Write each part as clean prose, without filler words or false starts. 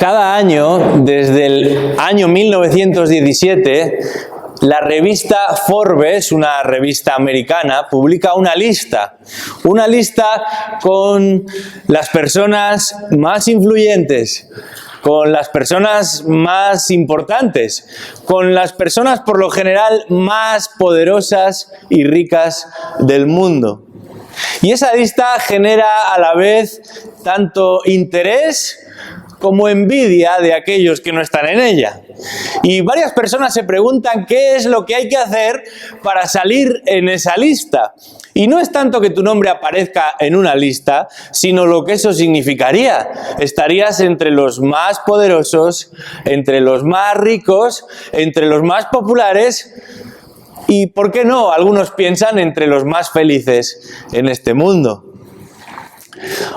Cada año, desde el año 1917, la revista Forbes, una revista americana, publica una lista con las personas más influyentes, con las personas más importantes, con las personas por lo general más poderosas y ricas del mundo. Y esa lista genera a la vez tanto interés como envidia de aquellos que no están en ella. Y varias personas se preguntan qué es lo que hay que hacer para salir en esa lista. Y no es tanto que tu nombre aparezca en una lista, sino lo que eso significaría. Estarías entre los más poderosos, entre los más ricos, entre los más populares y, ¿por qué no? Algunos piensan entre los más felices en este mundo.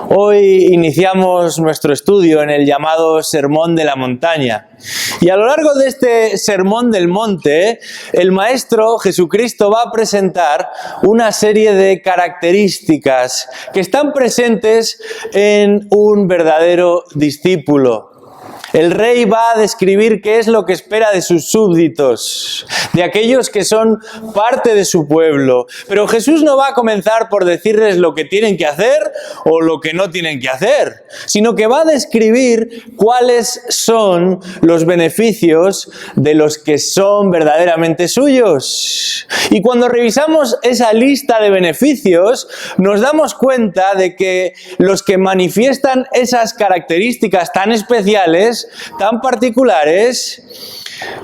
Hoy iniciamos nuestro estudio en el llamado Sermón de la Montaña. Y a lo largo de este Sermón del Monte, el Maestro Jesucristo va a presentar una serie de características que están presentes en un verdadero discípulo. El Rey va a describir qué es lo que espera de sus súbditos, de aquellos que son parte de su pueblo. Pero Jesús no va a comenzar por decirles lo que tienen que hacer o lo que no tienen que hacer, sino que va a describir cuáles son los beneficios de los que son verdaderamente suyos. Y cuando revisamos esa lista de beneficios, nos damos cuenta de que los que manifiestan esas características tan especiales, tan particulares,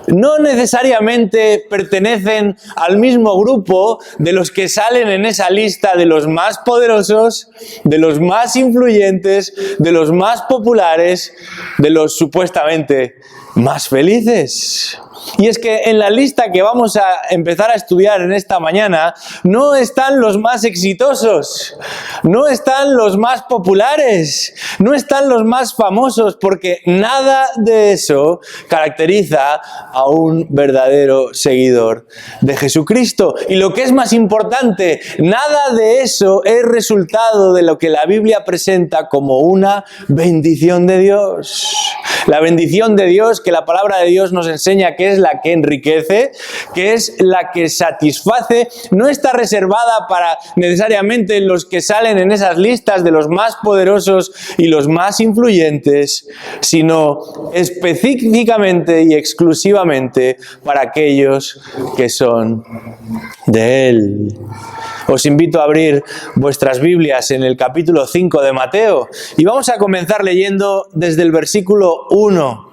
no necesariamente pertenecen al mismo grupo de los que salen en esa lista de los más poderosos, de los más influyentes, de los más populares, de los supuestamente más felices. Y es que en la lista que vamos a empezar a estudiar en esta mañana no están los más exitosos, no están los más populares, no están los más famosos, porque nada de eso caracteriza a un verdadero seguidor de Jesucristo. Y lo que es más importante, nada de eso es resultado de lo que la Biblia presenta como una bendición de Dios. La bendición de Dios, que la palabra de Dios nos enseña que es la que enriquece, que es la que satisface, no está reservada para necesariamente los que salen en esas listas de los más poderosos y los más influyentes, sino específicamente y exclusivamente para aquellos que son de Él. Os invito a abrir vuestras Biblias en el capítulo 5 de Mateo y vamos a comenzar leyendo desde el versículo 1.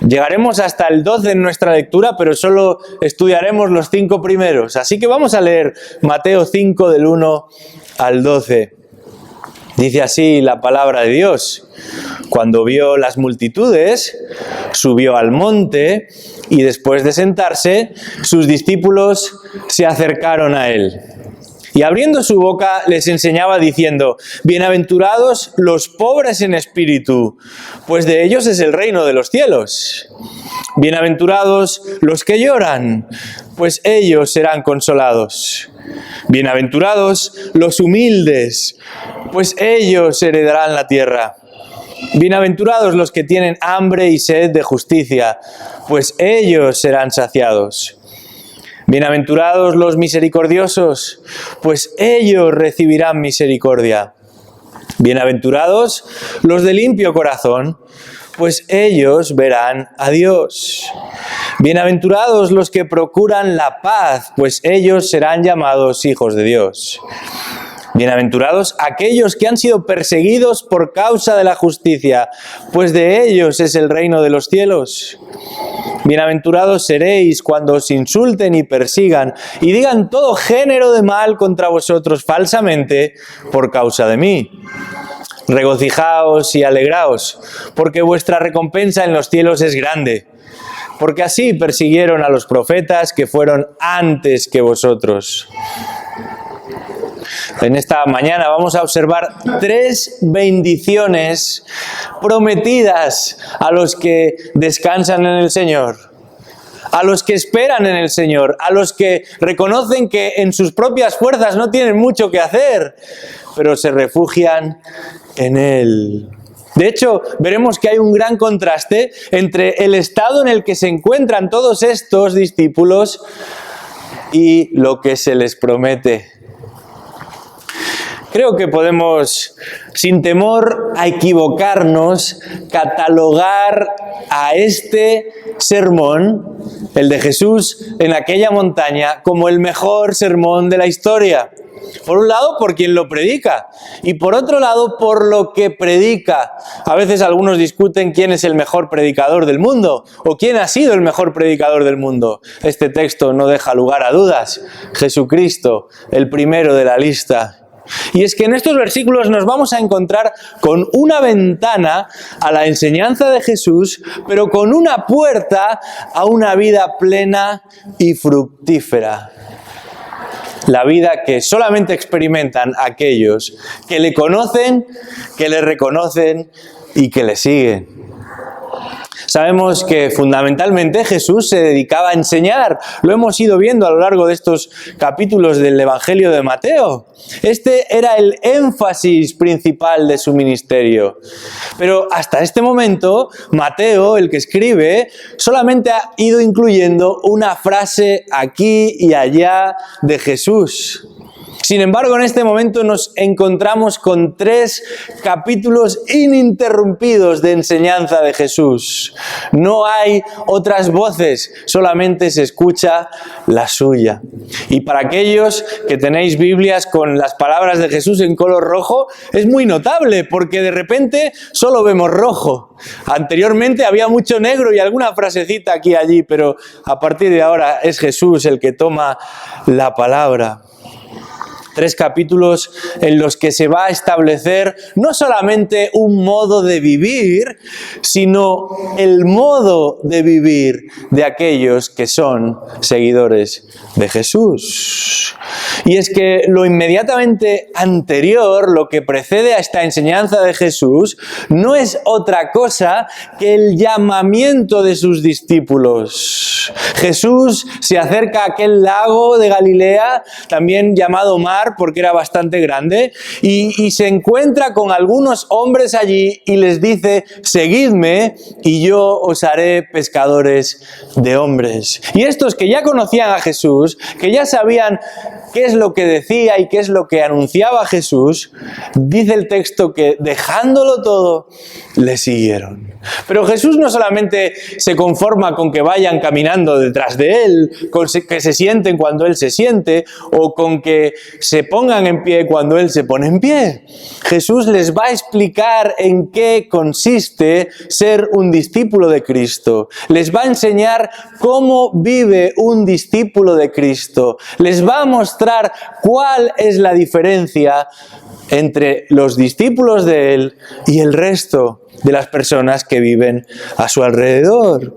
Llegaremos hasta el 12 en nuestra lectura, pero solo estudiaremos los 5 primeros. Así que vamos a leer Mateo 5 del 1 al 12. Dice así la palabra de Dios. Cuando vio las multitudes, subió al monte y después de sentarse, sus discípulos se acercaron a él. Y abriendo su boca les enseñaba diciendo: bienaventurados los pobres en espíritu, pues de ellos es el reino de los cielos. Bienaventurados los que lloran, pues ellos serán consolados. Bienaventurados los humildes, pues ellos heredarán la tierra. Bienaventurados los que tienen hambre y sed de justicia, pues ellos serán saciados. Bienaventurados los misericordiosos, pues ellos recibirán misericordia. Bienaventurados los de limpio corazón, pues ellos verán a Dios. Bienaventurados los que procuran la paz, pues ellos serán llamados hijos de Dios. Bienaventurados aquellos que han sido perseguidos por causa de la justicia, pues de ellos es el reino de los cielos. Bienaventurados seréis cuando os insulten y persigan y digan todo género de mal contra vosotros falsamente por causa de mí. Regocijaos y alegraos, porque vuestra recompensa en los cielos es grande, porque así persiguieron a los profetas que fueron antes que vosotros. En esta mañana vamos a observar 3 bendiciones prometidas a los que descansan en el Señor, a los que esperan en el Señor, a los que reconocen que en sus propias fuerzas no tienen mucho que hacer, pero se refugian en Él. De hecho, veremos que hay un gran contraste entre el estado en el que se encuentran todos estos discípulos y lo que se les promete. Creo que podemos, sin temor a equivocarnos, catalogar a este sermón, el de Jesús en aquella montaña, como el mejor sermón de la historia. Por un lado, por quien lo predica, y por otro lado, por lo que predica. A veces algunos discuten quién es el mejor predicador del mundo, o quién ha sido el mejor predicador del mundo. Este texto no deja lugar a dudas. Jesucristo, el primero de la lista. Y es que en estos versículos nos vamos a encontrar con una ventana a la enseñanza de Jesús, pero con una puerta a una vida plena y fructífera. La vida que solamente experimentan aquellos que le conocen, que le reconocen y que le siguen. Sabemos que fundamentalmente Jesús se dedicaba a enseñar. Lo hemos ido viendo a lo largo de estos capítulos del Evangelio de Mateo. Este era el énfasis principal de su ministerio. Pero hasta este momento, Mateo, el que escribe, solamente ha ido incluyendo una frase aquí y allá de Jesús. Sin embargo, en este momento nos encontramos con 3 capítulos ininterrumpidos de enseñanza de Jesús. No hay otras voces, solamente se escucha la suya. Y para aquellos que tenéis Biblias con las palabras de Jesús en color rojo, es muy notable porque de repente solo vemos rojo. Anteriormente había mucho negro y alguna frasecita aquí y allí, pero a partir de ahora es Jesús el que toma la palabra. 3 capítulos en los que se va a establecer no solamente un modo de vivir, sino el modo de vivir de aquellos que son seguidores de Jesús. Y es que lo inmediatamente anterior, lo que precede a esta enseñanza de Jesús, no es otra cosa que el llamamiento de sus discípulos. Jesús se acerca a aquel lago de Galilea, también llamado Mar, porque era bastante grande, y se encuentra con algunos hombres allí y les dice: seguidme y yo os haré pescadores de hombres. Y estos que ya conocían a Jesús, que ya sabían qué es lo que decía y qué es lo que anunciaba Jesús, dice el texto que dejándolo todo, le siguieron. Pero Jesús no solamente se conforma con que vayan caminando detrás de Él, con que se sienten cuando Él se siente, o con que se pongan en pie cuando Él se pone en pie. Jesús les va a explicar en qué consiste ser un discípulo de Cristo. Les va a enseñar cómo vive un discípulo de Cristo. Les va a mostrar cuál es la diferencia entre los discípulos de Él y el resto de las personas que viven a su alrededor.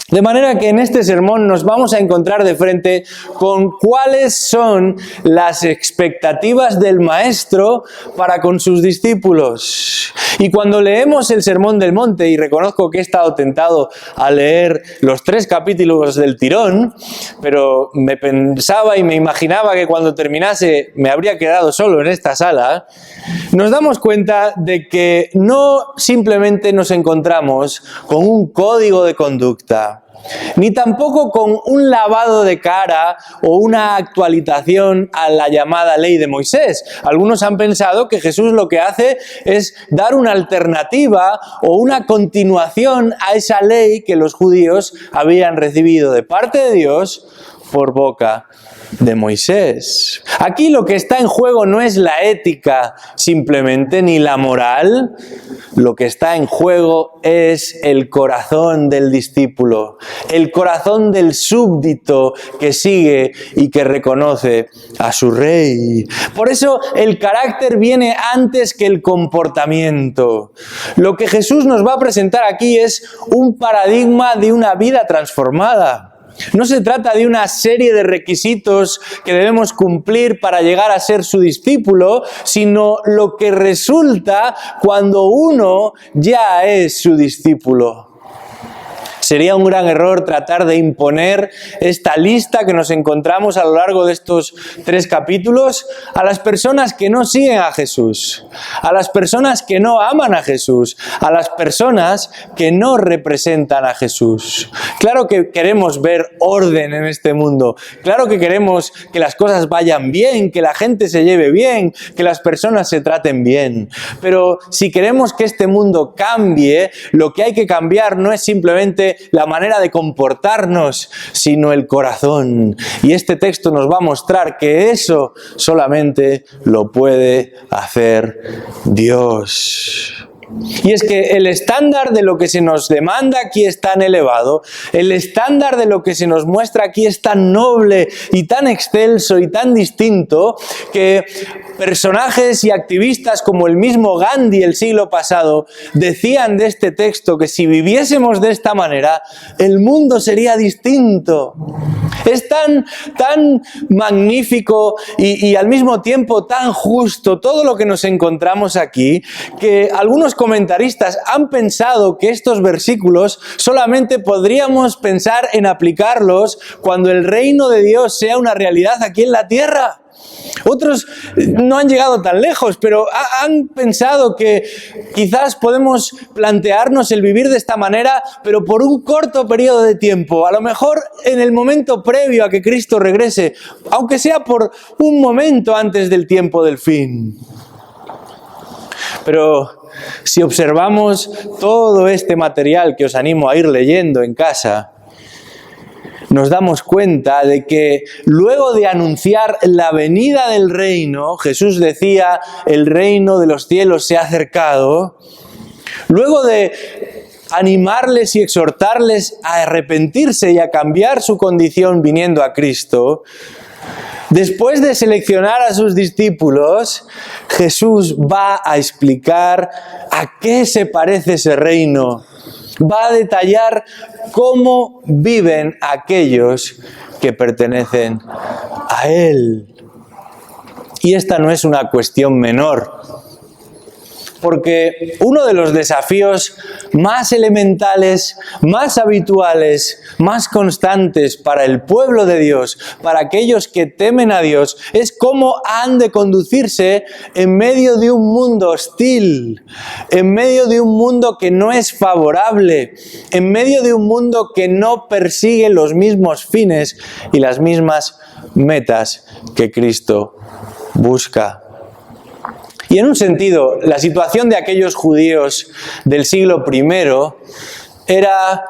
De manera que en este sermón nos vamos a encontrar de frente con cuáles son las expectativas del Maestro para con sus discípulos. Y cuando leemos el Sermón del Monte, y reconozco que he estado tentado a leer los 3 capítulos del tirón, pero me pensaba y me imaginaba que cuando terminase me habría quedado solo en esta sala, nos damos cuenta de que no simplemente nos encontramos con un código de conducta, ni tampoco con un lavado de cara o una actualización a la llamada ley de Moisés. Algunos han pensado que Jesús lo que hace es dar una alternativa o una continuación a esa ley que los judíos habían recibido de parte de Dios por boca de Moisés. Aquí lo que está en juego no es la ética simplemente, ni la moral. Lo que está en juego es el corazón del discípulo, el corazón del súbdito que sigue y que reconoce a su rey. Por eso el carácter viene antes que el comportamiento. Lo que Jesús nos va a presentar aquí es un paradigma de una vida transformada. No se trata de una serie de requisitos que debemos cumplir para llegar a ser su discípulo, sino lo que resulta cuando uno ya es su discípulo. Sería un gran error tratar de imponer esta lista que nos encontramos a lo largo de estos 3 capítulos a las personas que no siguen a Jesús, a las personas que no aman a Jesús, a las personas que no representan a Jesús. Claro que queremos ver orden en este mundo, claro que queremos que las cosas vayan bien, que la gente se lleve bien, que las personas se traten bien. Pero si queremos que este mundo cambie, lo que hay que cambiar no es simplemente la manera de comportarnos, sino el corazón. Y este texto nos va a mostrar que eso solamente lo puede hacer Dios. Y es que el estándar de lo que se nos demanda aquí es tan elevado, el estándar de lo que se nos muestra aquí es tan noble y tan excelso y tan distinto que personajes y activistas como el mismo Gandhi el siglo pasado decían de este texto que si viviésemos de esta manera, el mundo sería distinto. Es tan magnífico y al mismo tiempo tan justo todo lo que nos encontramos aquí, que algunos comentaristas han pensado que estos versículos solamente podríamos pensar en aplicarlos cuando el reino de Dios sea una realidad aquí en la tierra. Otros no han llegado tan lejos, pero han pensado que quizás podemos plantearnos el vivir de esta manera, pero por un corto periodo de tiempo, a lo mejor en el momento previo a que Cristo regrese, aunque sea por un momento antes del tiempo del fin. Pero si observamos todo este material que os animo a ir leyendo en casa, nos damos cuenta de que luego de anunciar la venida del reino, Jesús decía, el reino de los cielos se ha acercado, luego de animarles y exhortarles a arrepentirse y a cambiar su condición viniendo a Cristo, después de seleccionar a sus discípulos, Jesús va a explicar a qué se parece ese reino. Va a detallar cómo viven aquellos que pertenecen a Él. Y esta no es una cuestión menor, porque uno de los desafíos más elementales, más habituales, más constantes para el pueblo de Dios, para aquellos que temen a Dios, es cómo han de conducirse en medio de un mundo hostil, en medio de un mundo que no es favorable, en medio de un mundo que no persigue los mismos fines y las mismas metas que Cristo busca. Y en un sentido, la situación de aquellos judíos del siglo I era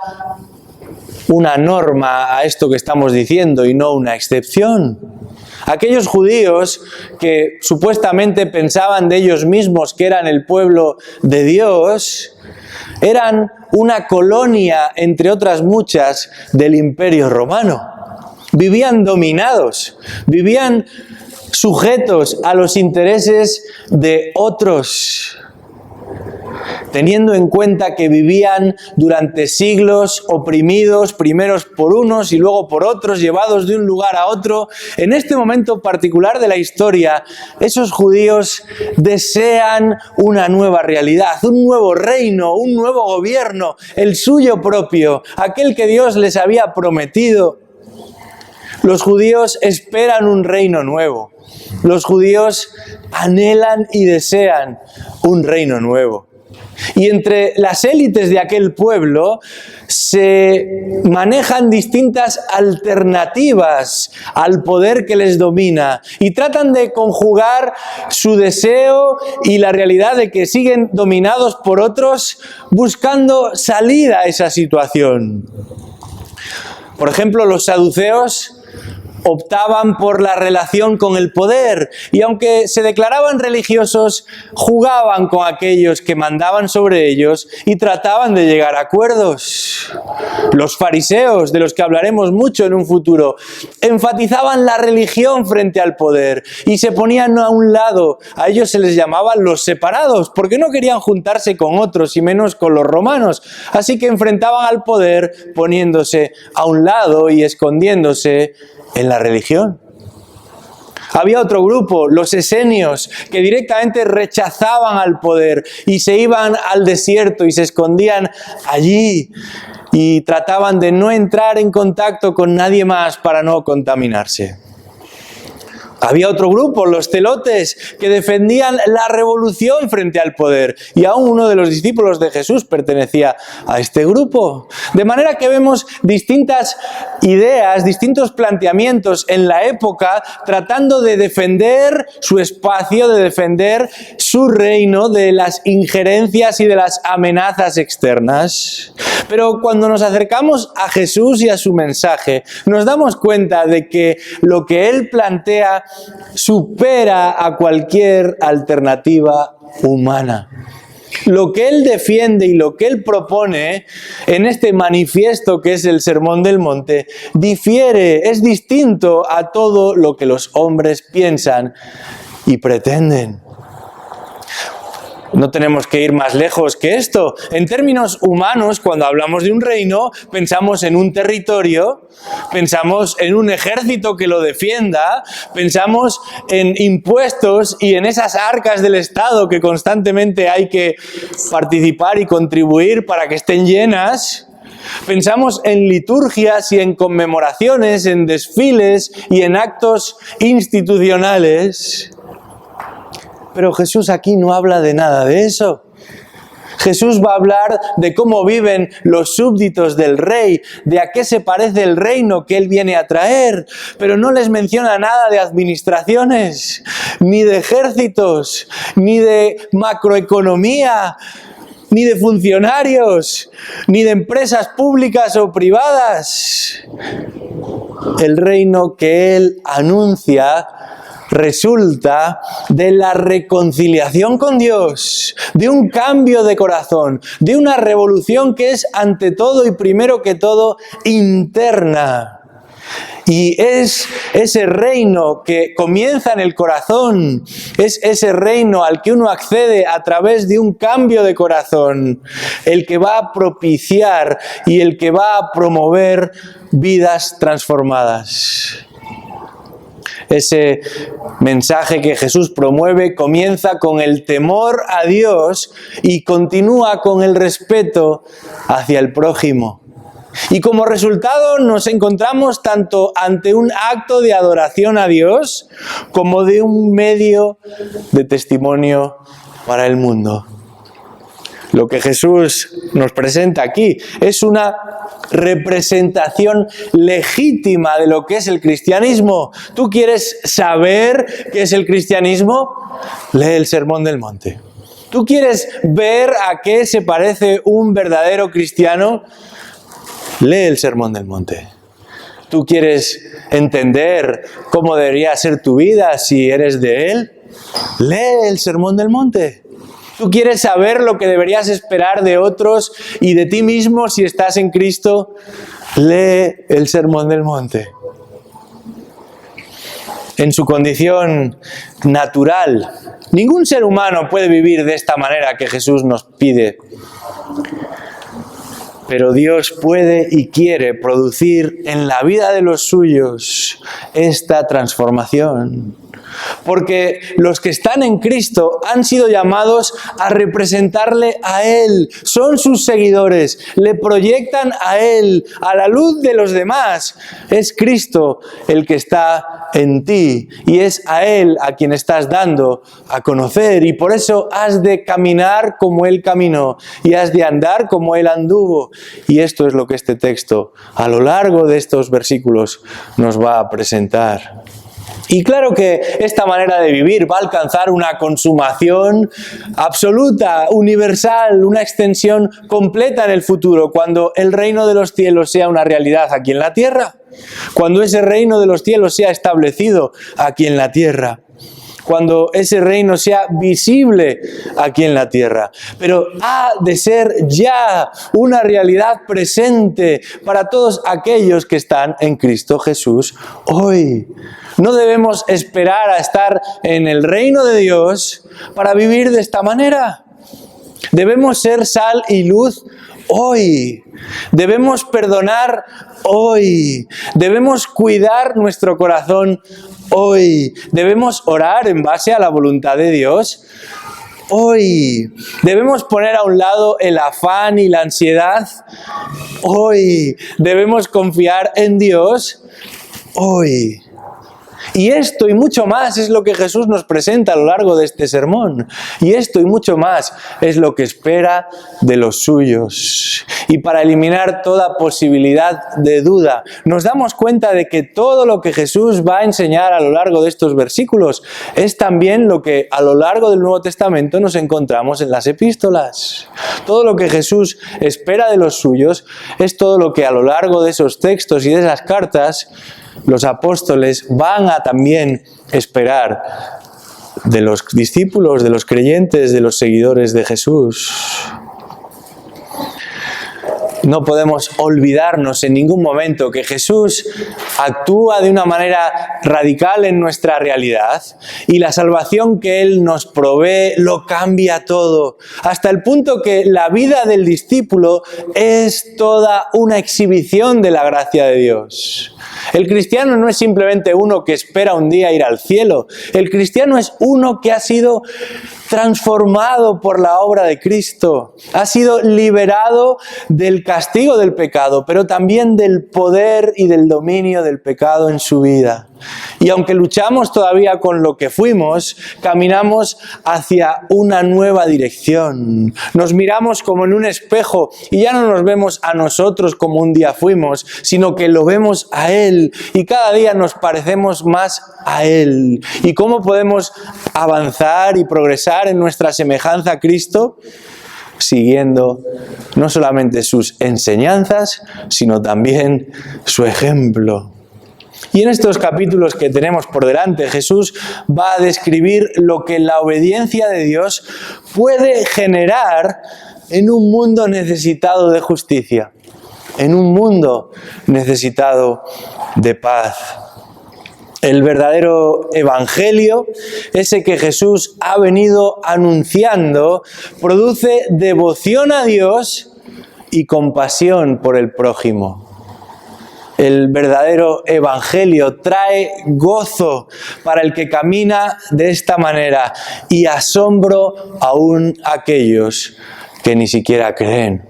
una norma a esto que estamos diciendo y no una excepción. Aquellos judíos que supuestamente pensaban de ellos mismos que eran el pueblo de Dios, eran una colonia, entre otras muchas, del Imperio Romano. Vivían dominados, vivían sujetos a los intereses de otros, teniendo en cuenta que vivían durante siglos oprimidos, primeros por unos y luego por otros, llevados de un lugar a otro. En este momento particular de la historia, esos judíos desean una nueva realidad, un nuevo reino, un nuevo gobierno, el suyo propio, aquel que Dios les había prometido. Los judíos esperan un reino nuevo. Los judíos anhelan y desean un reino nuevo. Y entre las élites de aquel pueblo se manejan distintas alternativas al poder que les domina y tratan de conjugar su deseo y la realidad de que siguen dominados por otros buscando salida a esa situación. Por ejemplo, los saduceos optaban por la relación con el poder y aunque se declaraban religiosos, jugaban con aquellos que mandaban sobre ellos y trataban de llegar a acuerdos. Los fariseos, de los que hablaremos mucho en un futuro, enfatizaban la religión frente al poder y se ponían a un lado. A ellos se les llamaban los separados porque no querían juntarse con otros y menos con los romanos. Así que enfrentaban al poder poniéndose a un lado y escondiéndose en la religión. Había otro grupo, los esenios, que directamente rechazaban al poder y se iban al desierto y se escondían allí. y trataban de no entrar en contacto con nadie más para no contaminarse. Había otro grupo, los celotes, que defendían la revolución frente al poder. Y aún uno de los discípulos de Jesús pertenecía a este grupo. De manera que vemos distintas ideas, distintos planteamientos en la época tratando de defender su espacio, de defender su reino de las injerencias y de las amenazas externas. Pero cuando nos acercamos a Jesús y a su mensaje, nos damos cuenta de que lo que Él plantea supera a cualquier alternativa humana. Lo que Él defiende y lo que Él propone en este manifiesto que es el Sermón del Monte difiere, es distinto a todo lo que los hombres piensan y pretenden. No tenemos que ir más lejos que esto. En términos humanos, cuando hablamos de un reino, pensamos en un territorio, pensamos en un ejército que lo defienda, pensamos en impuestos y en esas arcas del Estado que constantemente hay que participar y contribuir para que estén llenas. Pensamos en liturgias y en conmemoraciones, en desfiles y en actos institucionales. Pero Jesús aquí no habla de nada de eso. Jesús va a hablar de cómo viven los súbditos del rey, de a qué se parece el reino que Él viene a traer, pero no les menciona nada de administraciones, ni de ejércitos, ni de macroeconomía, ni de funcionarios, ni de empresas públicas o privadas. El reino que Él anuncia resulta de la reconciliación con Dios, de un cambio de corazón, de una revolución que es ante todo y primero que todo interna. Y es ese reino que comienza en el corazón, es ese reino al que uno accede a través de un cambio de corazón, el que va a propiciar y el que va a promover vidas transformadas. Ese mensaje que Jesús promueve comienza con el temor a Dios y continúa con el respeto hacia el prójimo. Y como resultado nos encontramos tanto ante un acto de adoración a Dios como de un medio de testimonio para el mundo. Lo que Jesús nos presenta aquí es una representación legítima de lo que es el cristianismo. ¿Tú quieres saber qué es el cristianismo? Lee el Sermón del Monte. ¿Tú quieres ver a qué se parece un verdadero cristiano? Lee el Sermón del Monte. ¿Tú quieres entender cómo debería ser tu vida si eres de Él? Lee el Sermón del Monte. ¿Tú quieres saber lo que deberías esperar de otros y de ti mismo si estás en Cristo? Lee el Sermón del Monte. En su condición natural, ningún ser humano puede vivir de esta manera que Jesús nos pide. Pero Dios puede y quiere producir en la vida de los suyos esta transformación. Porque los que están en Cristo han sido llamados a representarle a Él. Son sus seguidores, le proyectan a Él, a la luz de los demás. Es Cristo el que está en ti y es a Él a quien estás dando a conocer. Y por eso has de caminar como Él caminó y has de andar como Él anduvo. Y esto es lo que este texto, a lo largo de estos versículos, nos va a presentar. Y claro que esta manera de vivir va a alcanzar una consumación absoluta, universal, una extensión completa en el futuro, cuando el reino de los cielos sea una realidad aquí en la tierra, cuando ese reino de los cielos sea establecido aquí en la tierra, cuando ese reino sea visible aquí en la tierra. Pero ha de ser ya una realidad presente para todos aquellos que están en Cristo Jesús hoy. No debemos esperar a estar en el reino de Dios para vivir de esta manera. Debemos ser sal y luz hoy. Debemos perdonar hoy. Debemos cuidar nuestro corazón hoy. Debemos orar en base a la voluntad de Dios Hoy. Debemos poner a un lado el afán y la ansiedad. Hoy. Debemos confiar en Dios. Hoy. Y esto y mucho más es lo que Jesús nos presenta a lo largo de este sermón. Y esto y mucho más es lo que espera de los suyos. Y para eliminar toda posibilidad de duda, nos damos cuenta de que todo lo que Jesús va a enseñar a lo largo de estos versículos es también lo que a lo largo del Nuevo Testamento nos encontramos en las epístolas. Todo lo que Jesús espera de los suyos es todo lo que a lo largo de esos textos y de esas cartas los apóstoles van a también esperar de los discípulos, de los creyentes, de los seguidores de Jesús. No podemos olvidarnos en ningún momento que Jesús actúa de una manera radical en nuestra realidad y la salvación que Él nos provee lo cambia todo, hasta el punto que la vida del discípulo es toda una exhibición de la gracia de Dios. El cristiano no es simplemente uno que espera un día ir al cielo. El cristiano es uno que ha sido transformado por la obra de Cristo. Ha sido liberado del castigo del pecado, pero también del poder y del dominio del pecado en su vida. Y aunque luchamos todavía con lo que fuimos, caminamos hacia una nueva dirección. Nos miramos como en un espejo y ya no nos vemos a nosotros como un día fuimos, sino que lo vemos a Él y cada día nos parecemos más a Él. ¿Y cómo podemos avanzar y progresar en nuestra semejanza a Cristo? Siguiendo no solamente sus enseñanzas, sino también su ejemplo. Y en estos capítulos que tenemos por delante, Jesús va a describir lo que la obediencia de Dios puede generar en un mundo necesitado de justicia, en un mundo necesitado de paz. El verdadero evangelio, ese que Jesús ha venido anunciando, produce devoción a Dios y compasión por el prójimo. El verdadero evangelio trae gozo para el que camina de esta manera y asombro aún a aquellos que ni siquiera creen.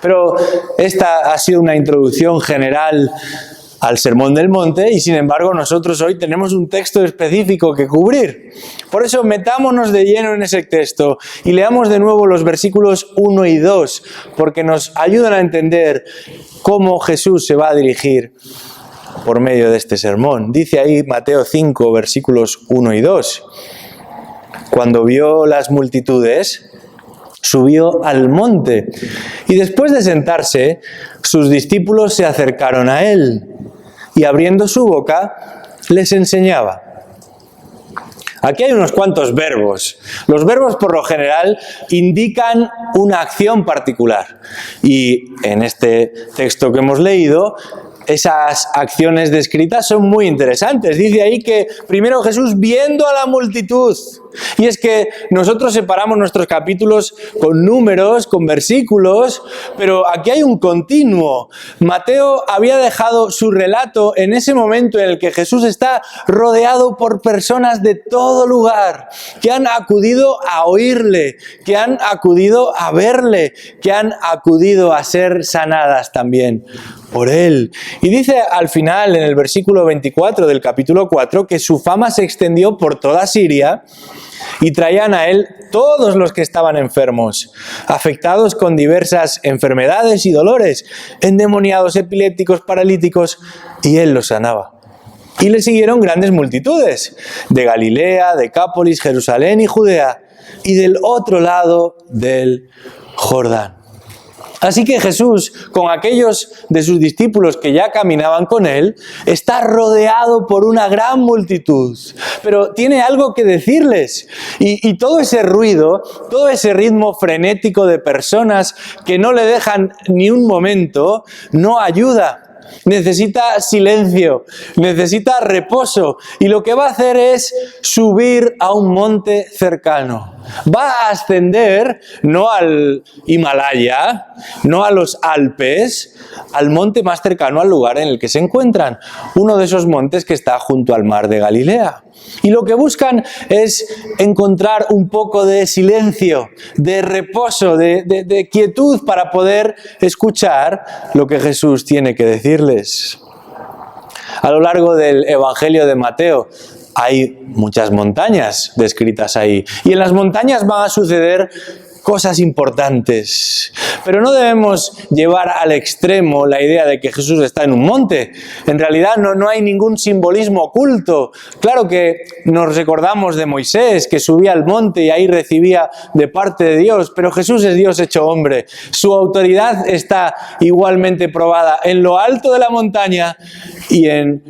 Pero esta ha sido una introducción general al Sermón del Monte y sin embargo nosotros hoy tenemos un texto específico que cubrir. Por eso metámonos de lleno en ese texto y leamos de nuevo los versículos 1 y 2 porque nos ayudan a entender cómo Jesús se va a dirigir por medio de este sermón. Dice ahí Mateo 5, versículos 1 y 2. Cuando vio las multitudes, subió al monte y después de sentarse, sus discípulos se acercaron a él y abriendo su boca les enseñaba. Aquí hay unos cuantos verbos. Los verbos por lo general indican una acción particular y en este texto que hemos leído esas acciones descritas son muy interesantes. Dice ahí que primero Jesús viendo a la multitud. Y es que nosotros separamos nuestros capítulos con números, con versículos, pero aquí hay un continuo. Mateo había dejado su relato en ese momento en el que Jesús está rodeado por personas de todo lugar, que han acudido a oírle, que han acudido a verle, que han acudido a ser sanadas también por él. Y dice al final, en el versículo 24 del capítulo 4, que su fama se extendió por toda Siria y traían a él todos los que estaban enfermos, afectados con diversas enfermedades y dolores, endemoniados, epilépticos, paralíticos, y él los sanaba. Y le siguieron grandes multitudes, de Galilea, Decápolis, Jerusalén y Judea, y del otro lado del Jordán. Así que Jesús, con aquellos de sus discípulos que ya caminaban con él, está rodeado por una gran multitud, pero tiene algo que decirles. Y todo ese ruido, todo ese ritmo frenético de personas que no le dejan ni un momento, no ayuda. Necesita silencio, necesita reposo y lo que va a hacer es subir a un monte cercano. Va a ascender no al Himalaya, no a los Alpes, al monte más cercano al lugar en el que se encuentran, uno de esos montes que está junto al mar de Galilea. Y lo que buscan es encontrar un poco de silencio, de reposo, de quietud para poder escuchar lo que Jesús tiene que decirles. A lo largo del Evangelio de Mateo hay muchas montañas descritas ahí. Y en las montañas van a suceder cosas importantes. Pero no debemos llevar al extremo la idea de que Jesús está en un monte. En realidad no hay ningún simbolismo oculto. Claro que nos recordamos de Moisés, que subía al monte y ahí recibía de parte de Dios, pero Jesús es Dios hecho hombre. Su autoridad está igualmente probada en lo alto de la montaña y en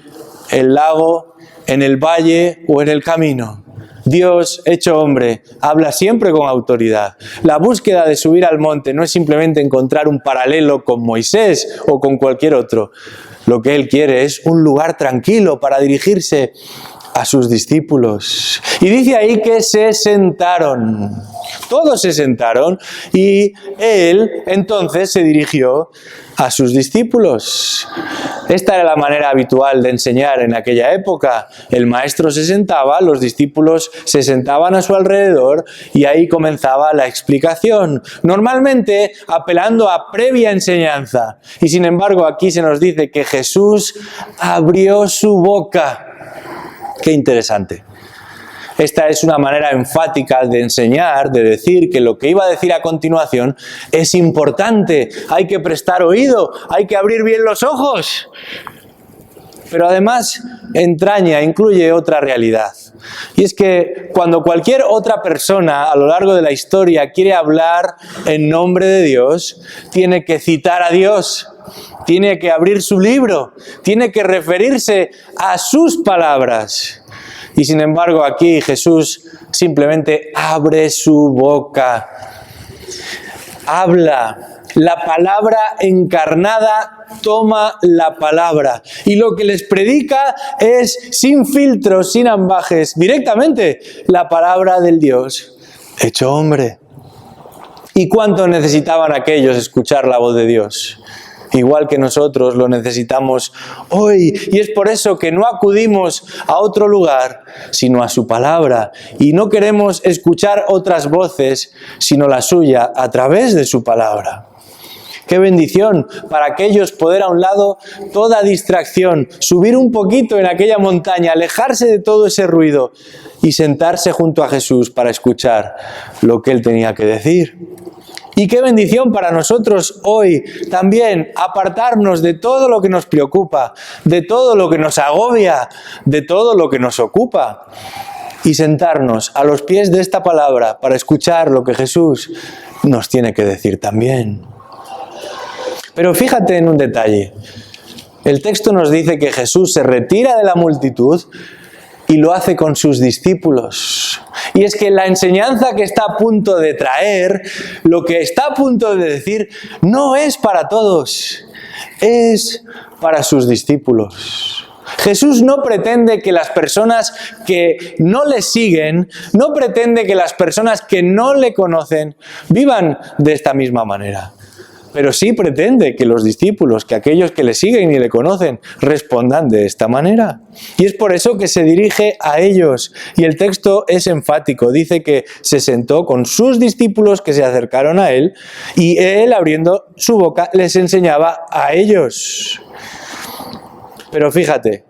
el lago, en el valle o en el camino. Dios hecho hombre habla siempre con autoridad. La búsqueda de subir al monte no es simplemente encontrar un paralelo con Moisés o con cualquier otro. Lo que Él quiere es un lugar tranquilo para dirigirse a sus discípulos. Y dice ahí que se sentaron. Todos se sentaron y Él entonces se dirigió a sus discípulos. Esta era la manera habitual de enseñar en aquella época. El maestro se sentaba, los discípulos se sentaban a su alrededor y ahí comenzaba la explicación, normalmente apelando a previa enseñanza. Y sin embargo aquí se nos dice que Jesús abrió su boca. Qué interesante. Esta es una manera enfática de enseñar, de decir que lo que iba a decir a continuación es importante, hay que prestar oído, hay que abrir bien los ojos. Pero además incluye otra realidad. Y es que cuando cualquier otra persona a lo largo de la historia quiere hablar en nombre de Dios, tiene que citar a Dios. Tiene que abrir su libro, tiene que referirse a sus palabras. Y sin embargo aquí Jesús simplemente abre su boca, habla. La palabra encarnada toma la palabra y lo que les predica es sin filtros, sin ambajes, directamente la palabra del Dios hecho hombre. ¿Y cuánto necesitaban aquellos escuchar la voz de Dios? Igual que nosotros lo necesitamos hoy. Y es por eso que no acudimos a otro lugar, sino a su palabra. Y no queremos escuchar otras voces, sino la suya, a través de su palabra. ¡Qué bendición para aquellos poder a un lado toda distracción, subir un poquito en aquella montaña, alejarse de todo ese ruido y sentarse junto a Jesús para escuchar lo que Él tenía que decir! Y qué bendición para nosotros hoy también apartarnos de todo lo que nos preocupa, de todo lo que nos agobia, de todo lo que nos ocupa y sentarnos a los pies de esta palabra para escuchar lo que Jesús nos tiene que decir también. Pero fíjate en un detalle. El texto nos dice que Jesús se retira de la multitud y lo hace con sus discípulos. Y es que la enseñanza que está a punto de traer, lo que está a punto de decir, no es para todos, es para sus discípulos. Jesús no pretende que las personas que no le siguen, no pretende que las personas que no le conocen, vivan de esta misma manera. Pero sí pretende que los discípulos, que aquellos que le siguen y le conocen, respondan de esta manera. Y es por eso que se dirige a ellos. Y el texto es enfático. Dice que se sentó con sus discípulos que se acercaron a él y él, abriendo su boca, les enseñaba a ellos. Pero fíjate,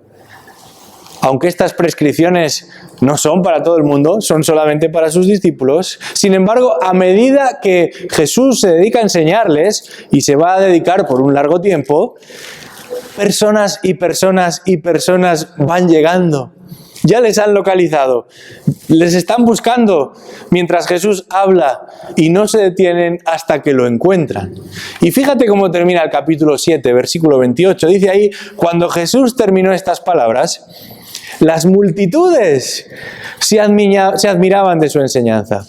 aunque estas prescripciones no son para todo el mundo, son solamente para sus discípulos. Sin embargo, a medida que Jesús se dedica a enseñarles, y se va a dedicar por un largo tiempo, personas y personas y personas van llegando. Ya les han localizado, les están buscando mientras Jesús habla y no se detienen hasta que lo encuentran. Y fíjate cómo termina el capítulo 7, versículo 28. Dice ahí, cuando Jesús terminó estas palabras, las multitudes se admiraban de su enseñanza,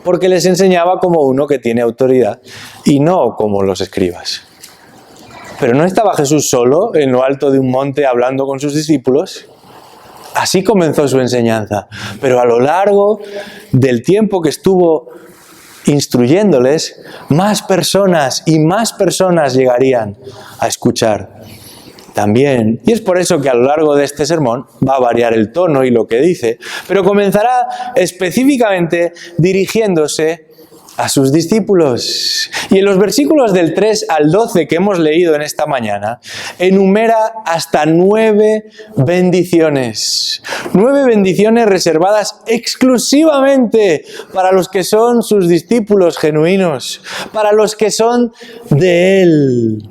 porque les enseñaba como uno que tiene autoridad y no como los escribas. Pero ¿no estaba Jesús solo en lo alto de un monte hablando con sus discípulos? Así comenzó su enseñanza, pero a lo largo del tiempo que estuvo instruyéndoles, más personas y más personas llegarían a escuchar también. Y es por eso que a lo largo de este sermón va a variar el tono y lo que dice, pero comenzará específicamente dirigiéndose a sus discípulos. Y en los versículos del 3 al 12 que hemos leído en esta mañana, enumera hasta 9 bendiciones. 9 bendiciones reservadas exclusivamente para los que son sus discípulos genuinos, para los que son de Él.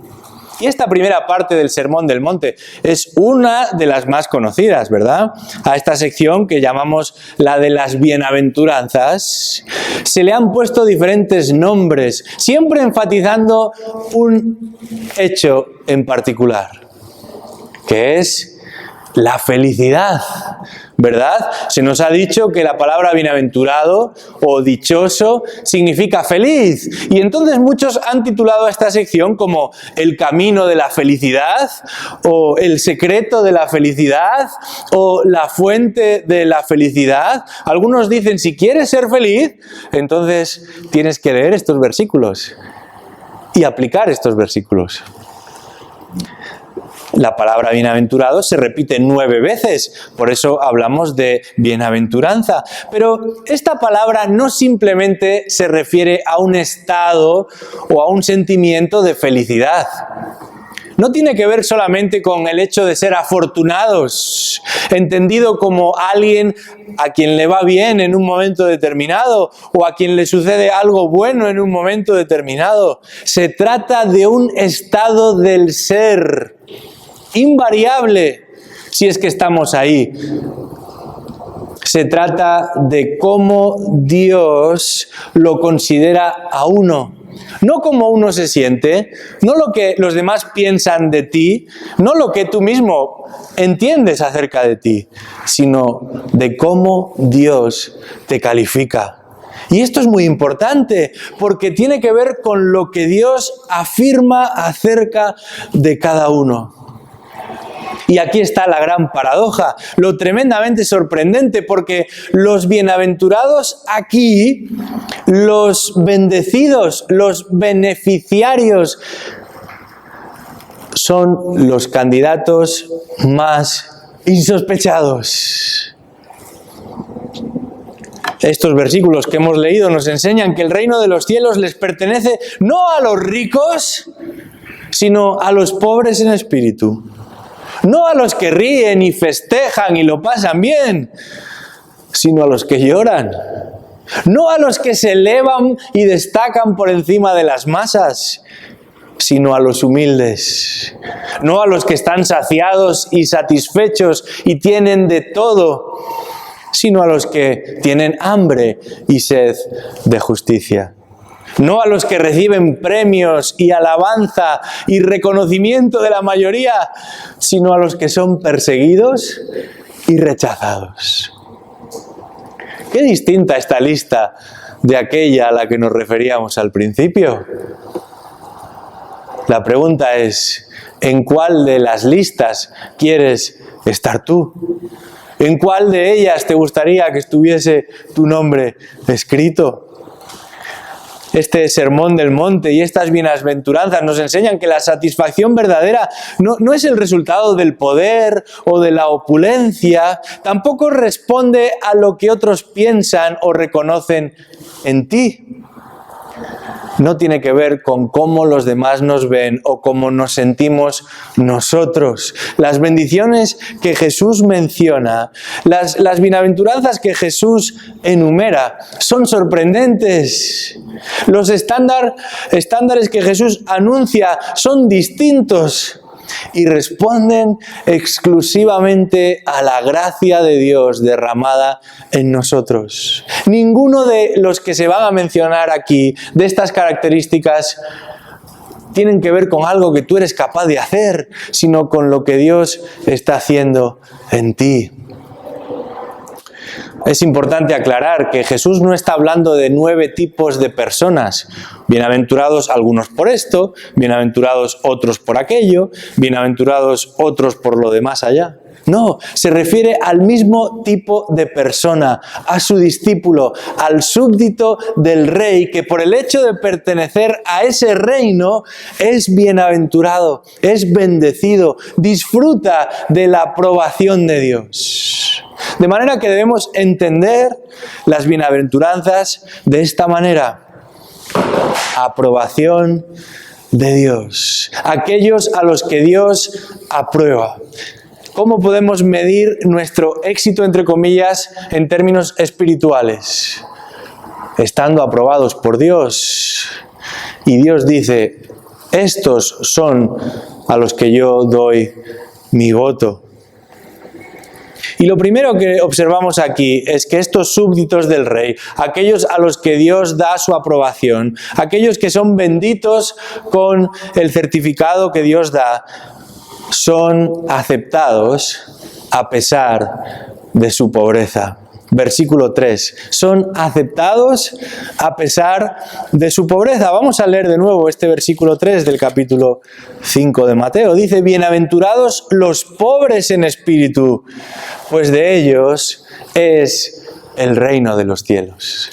Y esta primera parte del Sermón del Monte es una de las más conocidas, ¿verdad? A esta sección que llamamos la de las bienaventuranzas, se le han puesto diferentes nombres, siempre enfatizando un hecho en particular, que es la felicidad, ¿verdad? Se nos ha dicho que la palabra bienaventurado o dichoso significa feliz. Y entonces muchos han titulado a esta sección como el camino de la felicidad, o el secreto de la felicidad, o la fuente de la felicidad. Algunos dicen, si quieres ser feliz, entonces tienes que leer estos versículos y aplicar estos versículos. La palabra bienaventurado se repite 9 veces, por eso hablamos de bienaventuranza. Pero esta palabra no simplemente se refiere a un estado o a un sentimiento de felicidad. No tiene que ver solamente con el hecho de ser afortunados, entendido como alguien a quien le va bien en un momento determinado o a quien le sucede algo bueno en un momento determinado. Se trata de un estado del ser invariable, si es que estamos ahí. Se trata de cómo Dios lo considera a uno. No cómo uno se siente, no lo que los demás piensan de ti, no lo que tú mismo entiendes acerca de ti, sino de cómo Dios te califica. Y esto es muy importante porque tiene que ver con lo que Dios afirma acerca de cada uno. Y aquí está la gran paradoja, lo tremendamente sorprendente, porque los bienaventurados aquí, los bendecidos, los beneficiarios, son los candidatos más insospechados. Estos versículos que hemos leído nos enseñan que el reino de los cielos les pertenece no a los ricos, sino a los pobres en espíritu. No a los que ríen y festejan y lo pasan bien, sino a los que lloran. No a los que se elevan y destacan por encima de las masas, sino a los humildes. No a los que están saciados y satisfechos y tienen de todo, sino a los que tienen hambre y sed de justicia. No a los que reciben premios y alabanza y reconocimiento de la mayoría, sino a los que son perseguidos y rechazados. Qué distinta esta lista de aquella a la que nos referíamos al principio. La pregunta es, ¿en cuál de las listas quieres estar tú? ¿En cuál de ellas te gustaría que estuviese tu nombre escrito? Este Sermón del Monte y estas bienaventuranzas nos enseñan que la satisfacción verdadera no es el resultado del poder o de la opulencia, tampoco responde a lo que otros piensan o reconocen en ti. No tiene que ver con cómo los demás nos ven o cómo nos sentimos nosotros. Las bendiciones que Jesús menciona, las bienaventuranzas que Jesús enumera, son sorprendentes. Los estándares que Jesús anuncia son distintos y responden exclusivamente a la gracia de Dios derramada en nosotros. Ninguno de los que se van a mencionar aquí, de estas características, tienen que ver con algo que tú eres capaz de hacer, sino con lo que Dios está haciendo en ti. Es importante aclarar que Jesús no está hablando de 9 tipos de personas. Bienaventurados algunos por esto, bienaventurados otros por aquello, bienaventurados otros por lo de más allá. No, se refiere al mismo tipo de persona, a su discípulo, al súbdito del rey, que por el hecho de pertenecer a ese reino es bienaventurado, es bendecido, disfruta de la aprobación de Dios. De manera que debemos entender las bienaventuranzas de esta manera. Aprobación de Dios. Aquellos a los que Dios aprueba. ¿Cómo podemos medir nuestro éxito, entre comillas, en términos espirituales? Estando aprobados por Dios. Y Dios dice, estos son a los que yo doy mi voto. Y lo primero que observamos aquí es que estos súbditos del rey, aquellos a los que Dios da su aprobación, aquellos que son benditos con el certificado que Dios da, son aceptados a pesar de su pobreza. Versículo 3. Son aceptados a pesar de su pobreza. Vamos a leer de nuevo este versículo 3 del capítulo 5 de Mateo. Dice, bienaventurados los pobres en espíritu, pues de ellos es el reino de los cielos.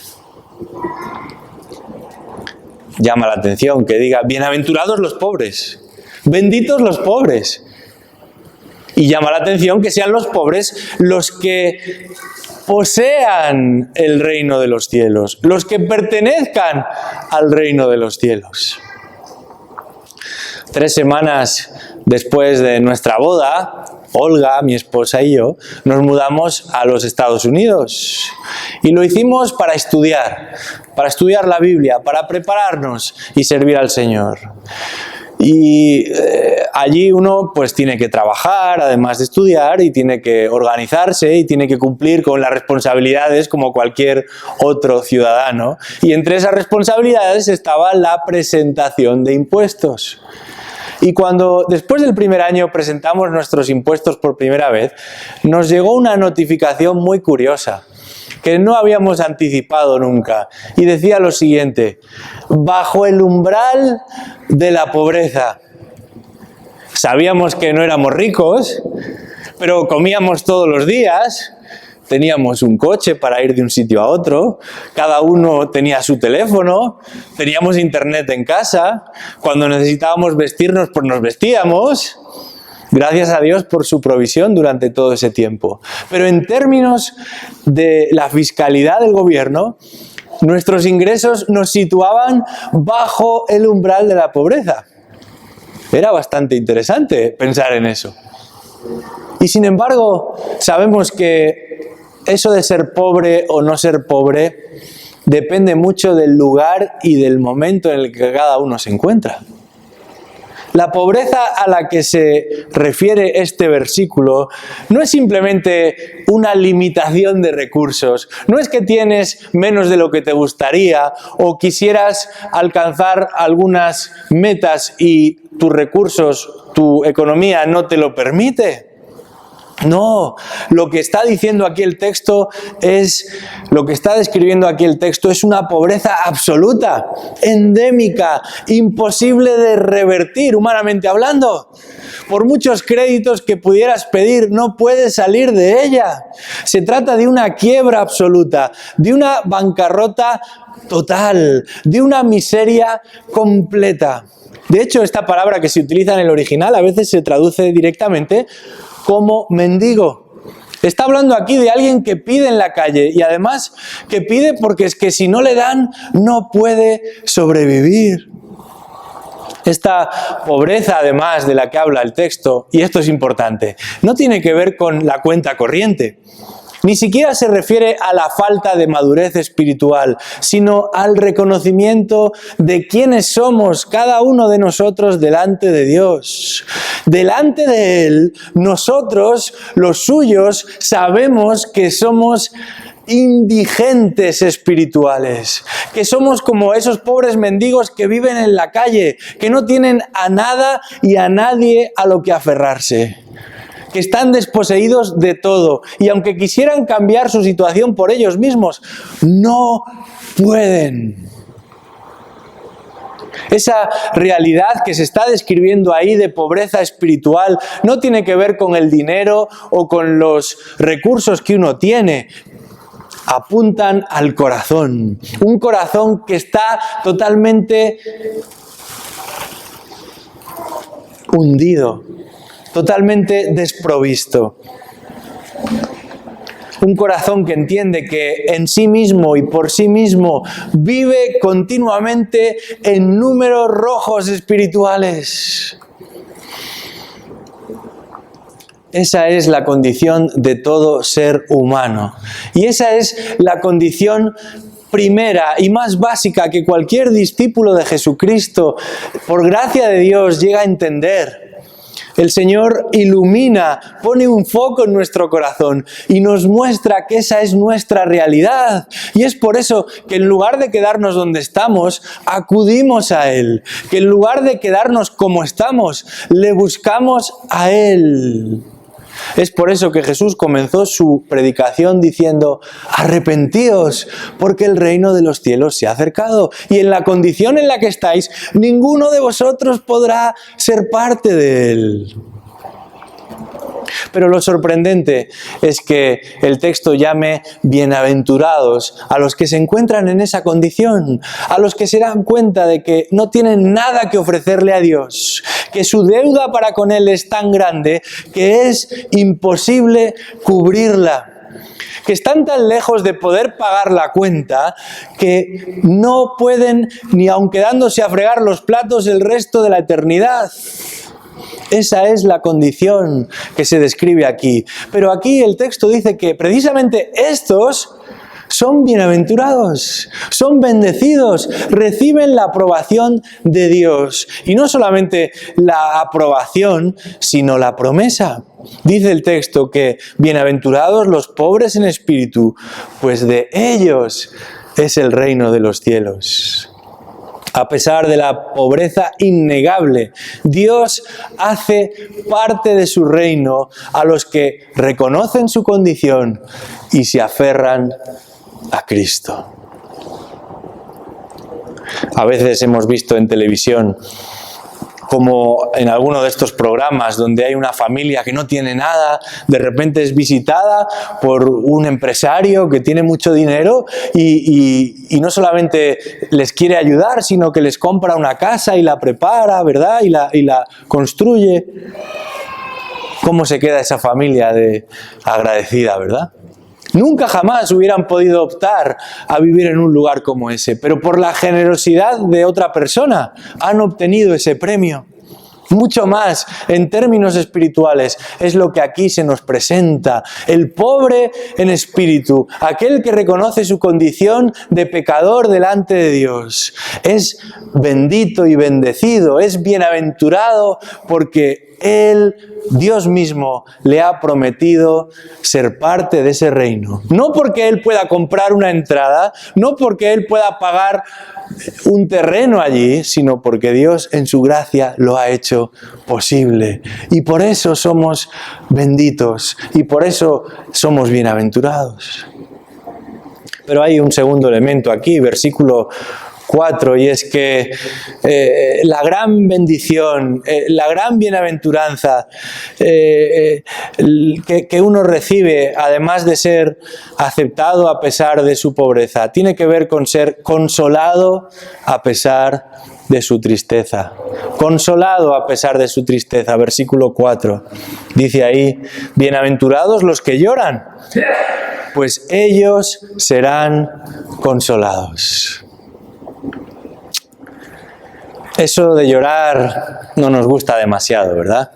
Llama la atención que diga, bienaventurados los pobres, benditos los pobres. Y llama la atención que sean los pobres los que posean el reino de los cielos, los que pertenezcan al reino de los cielos. 3 semanas después de nuestra boda, Olga, mi esposa y yo, nos mudamos a los Estados Unidos. Y lo hicimos para estudiar la Biblia, para prepararnos y servir al Señor. Y allí uno pues tiene que trabajar, además de estudiar, y tiene que organizarse y tiene que cumplir con las responsabilidades como cualquier otro ciudadano. Y entre esas responsabilidades estaba la presentación de impuestos. Y cuando después del primer año presentamos nuestros impuestos por primera vez, nos llegó una notificación muy curiosa, que no habíamos anticipado nunca, y decía lo siguiente: bajo el umbral de la pobreza. Sabíamos que no éramos ricos, pero comíamos todos los días, teníamos un coche para ir de un sitio a otro, cada uno tenía su teléfono, teníamos internet en casa, cuando necesitábamos vestirnos pues nos vestíamos. Gracias a Dios por su provisión durante todo ese tiempo. Pero en términos de la fiscalidad del gobierno, nuestros ingresos nos situaban bajo el umbral de la pobreza. Era bastante interesante pensar en eso. Y sin embargo, sabemos que eso de ser pobre o no ser pobre depende mucho del lugar y del momento en el que cada uno se encuentra. La pobreza a la que se refiere este versículo no es simplemente una limitación de recursos, no es que tienes menos de lo que te gustaría o quisieras alcanzar algunas metas y tus recursos, tu economía no te lo permite. No, lo que está diciendo aquí el texto lo que está describiendo aquí el texto es una pobreza absoluta, endémica, imposible de revertir humanamente hablando. Por muchos créditos que pudieras pedir, no puedes salir de ella. Se trata de una quiebra absoluta, de una bancarrota total, de una miseria completa. De hecho, esta palabra que se utiliza en el original a veces se traduce directamente como mendigo. Está hablando aquí de alguien que pide en la calle y además que pide porque es que si no le dan no puede sobrevivir. Esta pobreza, además de la que habla el texto, y esto es importante, no tiene que ver con la cuenta corriente. Ni siquiera se refiere a la falta de madurez espiritual, sino al reconocimiento de quiénes somos cada uno de nosotros delante de Dios. Delante de Él, nosotros, los suyos, sabemos que somos indigentes espirituales, que somos como esos pobres mendigos que viven en la calle, que no tienen a nada y a nadie a lo que aferrarse. que están desposeídos de todo y aunque quisieran cambiar su situación por ellos mismos, no pueden. Esa realidad que se está describiendo ahí de pobreza espiritual no tiene que ver con el dinero o con los recursos que uno tiene. Apuntan al corazón. Un corazón que está totalmente hundido, totalmente desprovisto. Un corazón que entiende que en sí mismo y por sí mismo vive continuamente en números rojos espirituales. Esa es la condición de todo ser humano. Y esa es la condición primera y más básica que cualquier discípulo de Jesucristo, por gracia de Dios, llega a entender. El Señor ilumina, pone un foco en nuestro corazón y nos muestra que esa es nuestra realidad. Y es por eso que en lugar de quedarnos donde estamos, acudimos a Él. Que en lugar de quedarnos como estamos, le buscamos a Él. Es por eso que Jesús comenzó su predicación diciendo: arrepentíos, porque el reino de los cielos se ha acercado. Y en la condición en la que estáis, ninguno de vosotros podrá ser parte de él. Pero lo sorprendente es que el texto llame bienaventurados a los que se encuentran en esa condición, a los que se dan cuenta de que no tienen nada que ofrecerle a Dios, que su deuda para con Él es tan grande que es imposible cubrirla, que están tan lejos de poder pagar la cuenta que no pueden ni aun quedándose a fregar los platos el resto de la eternidad. Esa es la condición que se describe aquí. Pero aquí el texto dice que precisamente estos son bienaventurados, son bendecidos, reciben la aprobación de Dios. Y no solamente la aprobación, sino la promesa. Dice el texto que bienaventurados los pobres en espíritu, pues de ellos es el reino de los cielos. A pesar de la pobreza innegable, Dios hace parte de su reino a los que reconocen su condición y se aferran a Cristo. A veces hemos visto en televisión como en alguno de estos programas donde hay una familia que no tiene nada, de repente es visitada por un empresario que tiene mucho dinero y no solamente les quiere ayudar, sino que les compra una casa y la prepara, ¿verdad? Y la construye. ¿Cómo se queda esa familia de agradecida, verdad? Nunca jamás hubieran podido optar a vivir en un lugar como ese, pero por la generosidad de otra persona han obtenido ese premio. Mucho más en términos espirituales es lo que aquí se nos presenta. El pobre en espíritu, aquel que reconoce su condición de pecador delante de Dios, es bendito y bendecido, es bienaventurado porque Él, Dios mismo, le ha prometido ser parte de ese reino. No porque Él pueda comprar una entrada, no porque Él pueda pagar un terreno allí, sino porque Dios en su gracia lo ha hecho posible. Y por eso somos benditos y por eso somos bienaventurados. Pero hay un segundo elemento aquí, versículo 4, y es que la gran bendición, la gran bienaventuranza que uno recibe, además de ser aceptado a pesar de su pobreza, tiene que ver con ser consolado a pesar de su tristeza. Consolado a pesar de su tristeza, versículo 4. Dice ahí: bienaventurados los que lloran, pues ellos serán consolados. Eso de llorar no nos gusta demasiado, ¿verdad?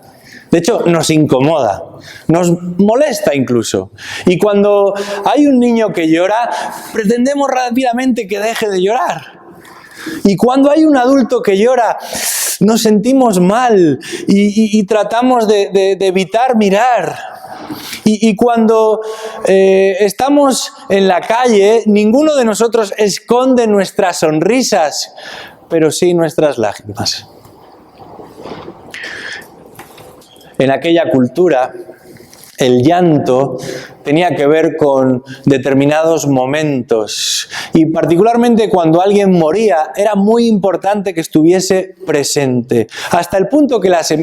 De hecho, nos incomoda, nos molesta incluso. Y cuando hay un niño que llora, pretendemos rápidamente que deje de llorar. Y cuando hay un adulto que llora, nos sentimos mal y tratamos de evitar mirar. Y cuando estamos en la calle, ninguno de nosotros esconde nuestras sonrisas, pero sí nuestras lágrimas. En aquella cultura, El llanto tenía que ver con determinados momentos y particularmente cuando alguien moría era muy importante que estuviese presente, hasta el punto que las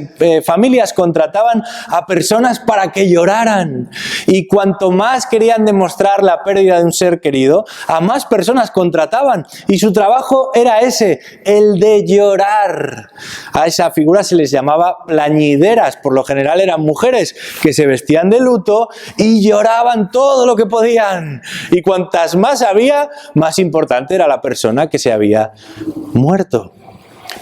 familias contrataban a personas para que lloraran, y cuanto más querían demostrar la pérdida de un ser querido, a más personas contrataban, y su trabajo era ese, el de llorar. A esa figura se les llamaba plañideras, por lo general eran mujeres que se vestían de luto y lloraban todo lo que podían. Y cuantas más había, más importante era la persona que se había muerto.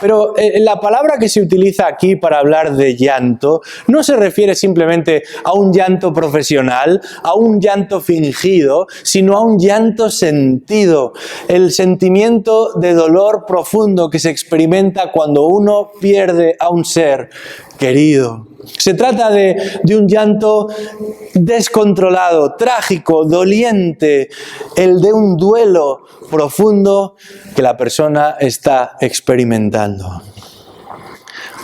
Pero la palabra que se utiliza aquí para hablar de llanto no se refiere simplemente a un llanto profesional, a un llanto fingido, sino a un llanto sentido. El sentimiento de dolor profundo que se experimenta cuando uno pierde a un ser querido. Se trata de un llanto descontrolado, trágico, doliente, el de un duelo profundo que la persona está experimentando.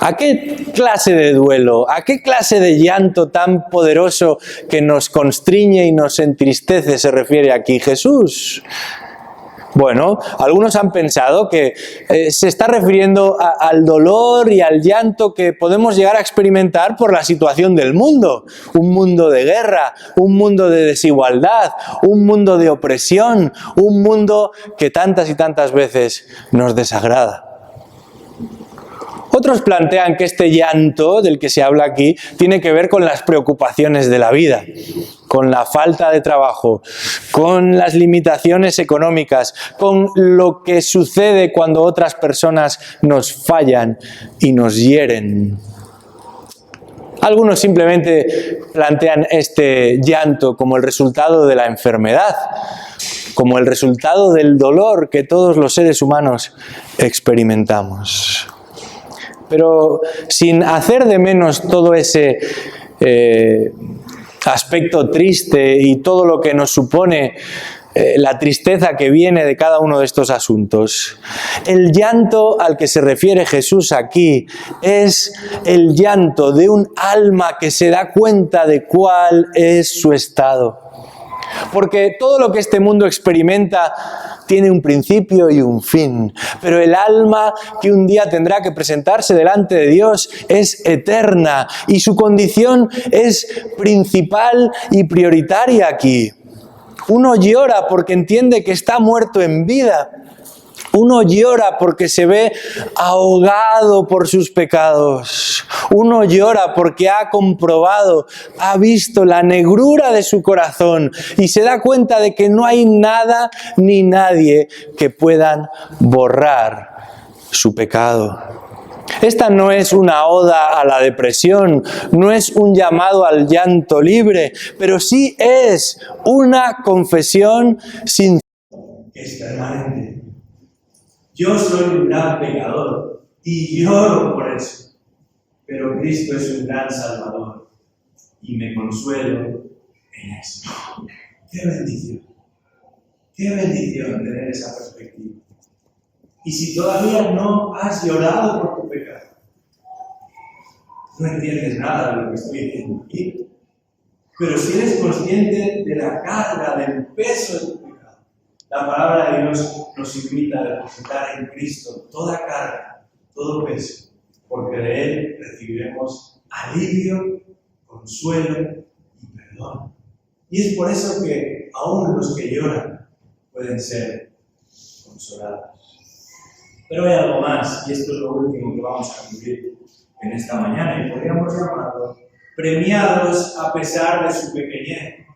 ¿A qué clase de duelo, a qué clase de llanto tan poderoso que nos constriñe y nos entristece se refiere aquí Jesús? Bueno, algunos han pensado que se está refiriendo al dolor y al llanto que podemos llegar a experimentar por la situación del mundo. Un mundo de guerra, un mundo de desigualdad, un mundo de opresión, un mundo que tantas y tantas veces nos desagrada. Otros plantean que este llanto del que se habla aquí tiene que ver con las preocupaciones de la vida, con la falta de trabajo, con las limitaciones económicas, con lo que sucede cuando otras personas nos fallan y nos hieren. Algunos simplemente plantean este llanto como el resultado de la enfermedad, como el resultado del dolor que todos los seres humanos experimentamos. Pero sin hacer de menos todo ese aspecto triste y todo lo que nos supone la tristeza que viene de cada uno de estos asuntos, el llanto al que se refiere Jesús aquí es el llanto de un alma que se da cuenta de cuál es su estado. Porque todo lo que este mundo experimenta tiene un principio y un fin, pero el alma que un día tendrá que presentarse delante de Dios es eterna y su condición es principal y prioritaria aquí. Uno llora porque entiende que está muerto en vida. Uno llora porque se ve ahogado por sus pecados. Uno llora porque ha comprobado, ha visto la negrura de su corazón y se da cuenta de que no hay nada ni nadie que puedan borrar su pecado. Esta no es una oda a la depresión, no es un llamado al llanto libre, pero sí es una confesión sincera que es permanente. Yo soy un gran pecador y lloro por eso, pero Cristo es un gran Salvador y me consuelo en eso. ¡Qué bendición! ¡Qué bendición tener esa perspectiva! Y si todavía no has llorado por tu pecado, no entiendes nada de lo que estoy diciendo aquí, pero si eres consciente de la carga, del peso de tu pecado, la palabra de Dios nos invita a depositar en Cristo toda carga, todo peso, porque de Él recibiremos alivio, consuelo y perdón. Y es por eso que aún los que lloran pueden ser consolados. Pero hay algo más, y esto es lo último que vamos a vivir en esta mañana, y podríamos llamarlo premiados a pesar de su pequeñez.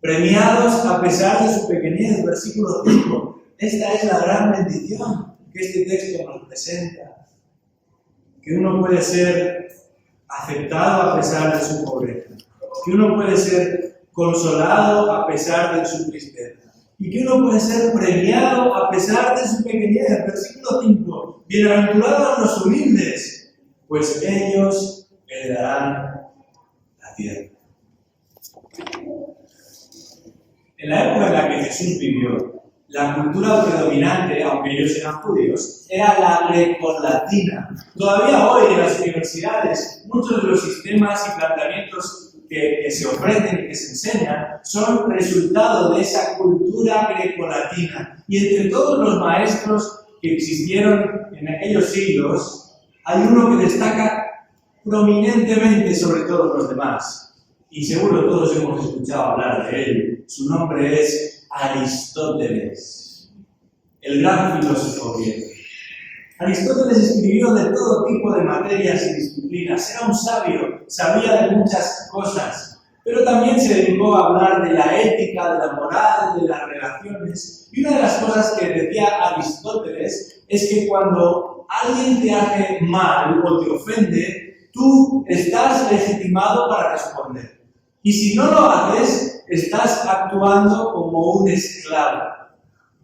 Premiados a pesar de su pequeñez, versículo 5. Esta es la gran bendición que este texto nos presenta. Que uno puede ser aceptado a pesar de su pobreza. Que uno puede ser consolado a pesar de su tristeza. Y que uno puede ser premiado a pesar de su pequeñez. Versículo 5. Bienaventurados los humildes, pues ellos heredarán la tierra. En la época en la que Jesús vivió, la cultura predominante, aunque ellos eran judíos, era la grecolatina. Todavía hoy en las universidades, muchos de los sistemas y planteamientos que se ofrecen y que se enseñan son resultado de esa cultura grecolatina. Y entre todos los maestros que existieron en aquellos siglos, hay uno que destaca prominentemente sobre todos los demás. Y seguro todos hemos escuchado hablar de él. Su nombre es Aristóteles, el gran filósofo griego. Aristóteles escribió de todo tipo de materias y disciplinas. Era un sabio, sabía de muchas cosas, pero también se dedicó a hablar de la ética, de la moral, de las relaciones. Y una de las cosas que decía Aristóteles es que cuando alguien te hace mal o te ofende, tú estás legitimado para responder. Y si no lo haces, estás actuando como un esclavo.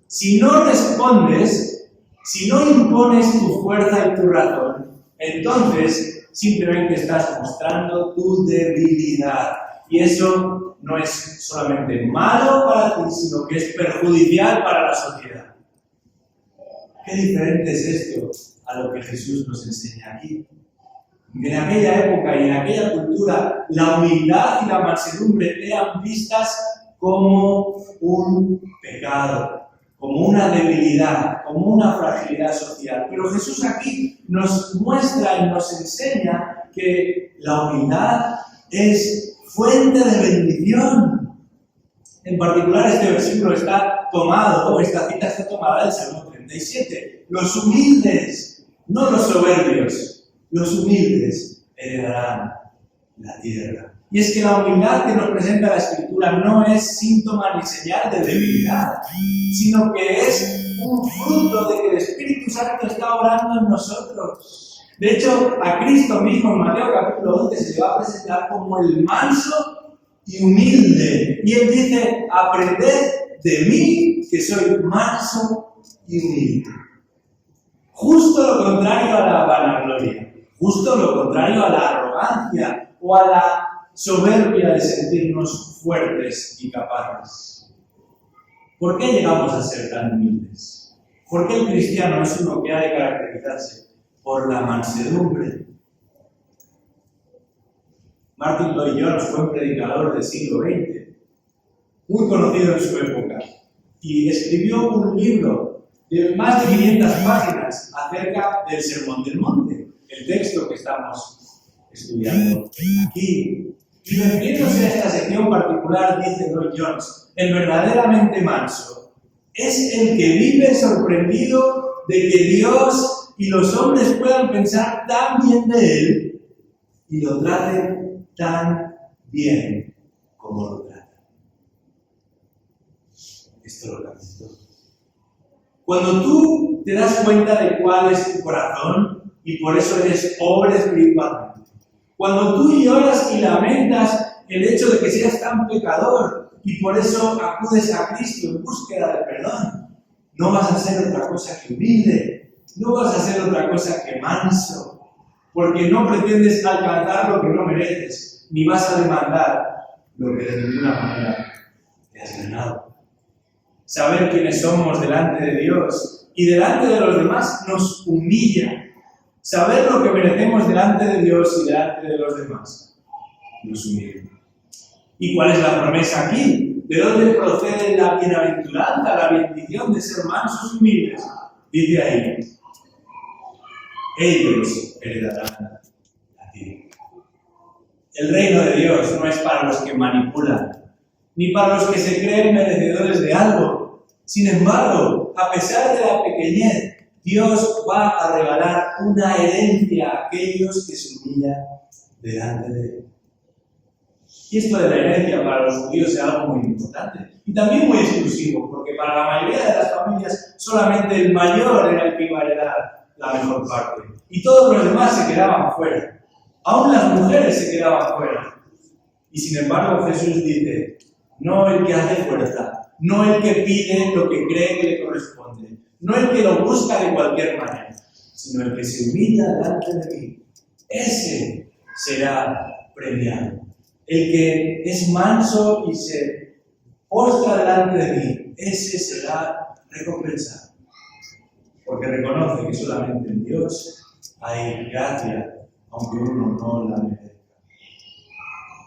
Si no respondes, si no impones tu fuerza y tu razón, entonces simplemente estás mostrando tu debilidad. Y eso no es solamente malo para ti, sino que es perjudicial para la sociedad. Qué diferente es esto a lo que Jesús nos enseña aquí. En aquella época y en aquella cultura, la humildad y la mansedumbre eran vistas como un pecado, como una debilidad, como una fragilidad social. Pero Jesús aquí nos muestra y nos enseña que la humildad es fuente de bendición. En particular, este versículo está tomado, esta cita está tomada del Salmo 37. Los humildes, no los soberbios, los humildes heredarán la tierra. Y es que la humildad que nos presenta la Escritura no es síntoma ni señal de debilidad, sino que es un fruto de que el Espíritu Santo está obrando en nosotros. De hecho, a Cristo mismo en Mateo capítulo 11 se le va a presentar como el manso y humilde. Y Él dice, aprended de mí, que soy manso y humilde. Justo lo contrario a la vanagloria, justo lo contrario a la arrogancia o a la soberbia de sentirnos fuertes y capaces. ¿Por qué llegamos a ser tan humildes? ¿Por qué el cristiano es uno que ha de caracterizarse por la mansedumbre? Martin Lloyd-Jones fue un predicador del siglo XX, muy conocido en su época, y escribió un libro de más de 500 páginas acerca del Sermón del Monte, el texto que estamos estudiando aquí. Y refiriéndose a esta sección particular, dice Lloyd-Jones, el verdaderamente manso es el que vive sorprendido de que Dios y los hombres puedan pensar tan bien de él y lo traten tan bien como lo tratan. Esto lo cambia todo. Cuando tú te das cuenta de cuál es tu corazón y por eso eres pobre espiritualmente, cuando tú lloras y lamentas el hecho de que seas tan pecador y por eso acudes a Cristo en búsqueda de perdón, no vas a ser otra cosa que humilde, no vas a ser otra cosa que manso, porque no pretendes alcanzar lo que no mereces, ni vas a demandar lo que de ninguna manera te has ganado. Saber quiénes somos delante de Dios y delante de los demás nos humilla. Saber lo que merecemos delante de Dios y delante de los demás nos humilla. ¿Y cuál es la promesa aquí? ¿De dónde procede la bienaventuranza, la bendición de ser mansos y humildes? Dice ahí, ellos heredarán la tierra. El reino de Dios no es para los que manipulan, ni para los que se creen merecedores de algo. Sin embargo, a pesar de la pequeñez, Dios va a regalar una herencia a aquellos que se humillan delante de Él. Y esto de la herencia para los judíos es algo muy importante y también muy exclusivo, porque para la mayoría de las familias solamente el mayor era el que iba a heredar la mejor parte y todos los demás se quedaban fuera. Aún las mujeres se quedaban fuera. Y sin embargo Jesús dice, no el que hace fuerza, no el que pide lo que cree que le corresponde, no el que lo busca de cualquier manera, sino el que se humilla delante de mí. Ese será premiado. El que es manso y se postra delante de mí, ese será recompensado. Porque reconoce que solamente en Dios hay gracia, aunque uno no la merezca.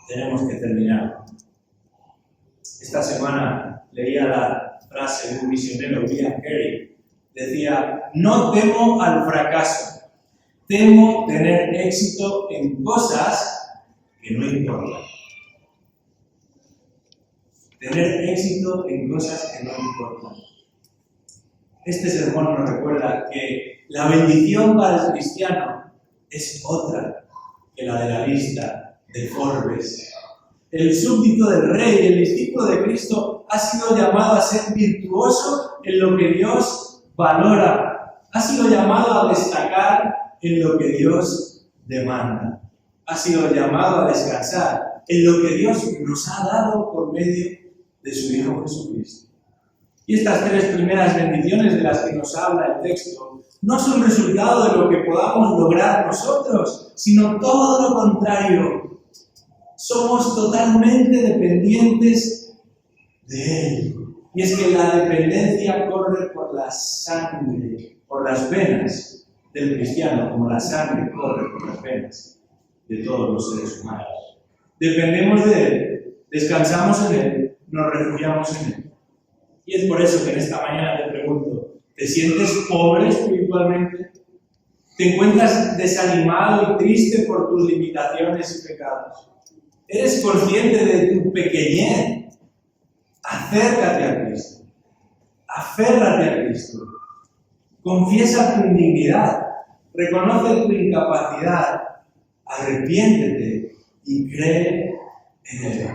tenemos que terminar. Esta semana leía la frase de un misionero, William Carey. Decía, no temo al fracaso, temo tener éxito en cosas que no importan. Tener éxito en cosas que no importan. Este sermón nos recuerda que la bendición para el cristiano es otra que la de la lista de Forbes. El súbdito del rey, el discípulo de Cristo, ha sido llamado a ser virtuoso en lo que Dios valora. Ha sido llamado a destacar en lo que Dios demanda. Ha sido llamado a descansar en lo que Dios nos ha dado por medio de su Hijo Jesucristo. Y estas tres primeras bendiciones de las que nos habla el texto no son resultado de lo que podamos lograr nosotros, sino todo lo contrario. Somos totalmente dependientes de Él. Y es que la dependencia corre por la sangre, por las venas del cristiano, como la sangre corre por las venas de todos los seres humanos. Dependemos de Él, descansamos en Él, nos refugiamos en Él. Y es por eso que en esta mañana te pregunto, ¿te sientes pobre espiritualmente? ¿Te encuentras desanimado y triste por tus limitaciones y pecados? ¿Eres consciente de tu pequeñez? Acércate a Cristo. Aférrate a Cristo. Confiesa tu indignidad. Reconoce tu incapacidad. Arrepiéntete y cree en Él.